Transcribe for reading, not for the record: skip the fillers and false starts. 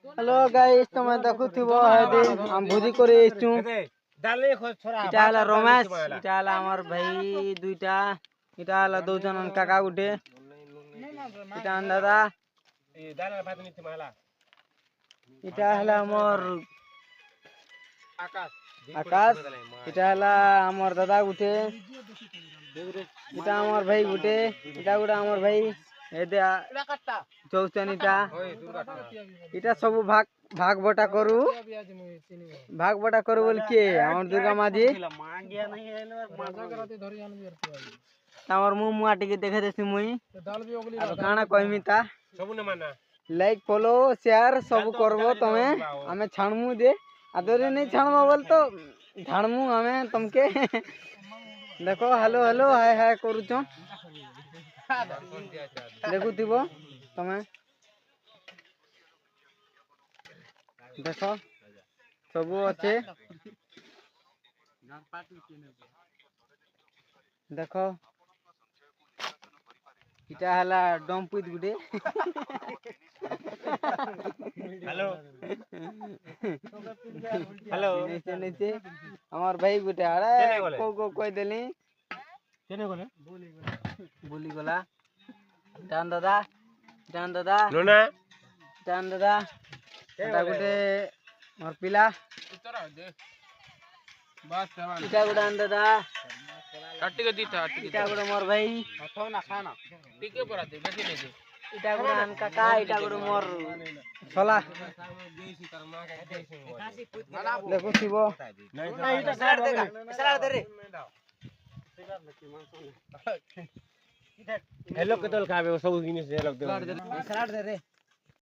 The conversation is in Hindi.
हेलो गाइस तुम देखुथिबो हेदे हम भोजी करे एचू डाले छोरा इटा हला रोमेश इटा हला हमर भाई दुईटा इटा हला दो जन काका गुटे इटा दादा ए डाले भात नी थमाला इटा हला हमर आकाश आकाश इटा हला हमर दादा गुटे इटा हमर भाई गुटे इटा गुडा हमर भाई हेदे चौचन इटा सब भाग बटा करू बोल के हमर दुर्गा माजी हमर मुंह मुआ टिके देखे देसी मुई अब काना कहमी ता सब न माना लाइक फॉलो शेयर सब करबो तमे हमें छाणमु दे आदरे नहीं छाणबो बोल तो झाणमु हमें तुमके देखो हेलो हेलो हाय हाय करूचो देखुथिबो तमे देखो सब अच्छे देखो इटा हला डम्पुत गुटे हेलो हेलो नीचे नीचे हमार भाई गुटे अरे को कोई देली केने गले बोली गला जान दादा नोना जान दादा इटा गुटे मोर पिला बस इटा गुटे दादा काटी के दीता इटा गुटे मोर भाई हथो ना खाना टिके पराते बेसी नहीं दे इटा गुटे अन काका इटा गुटे मोर छोला देखुथिबो नहीं इटा सलाड दे रे हेलो केतल खाबे सब जिनिस हेलो दे सलाड दे रे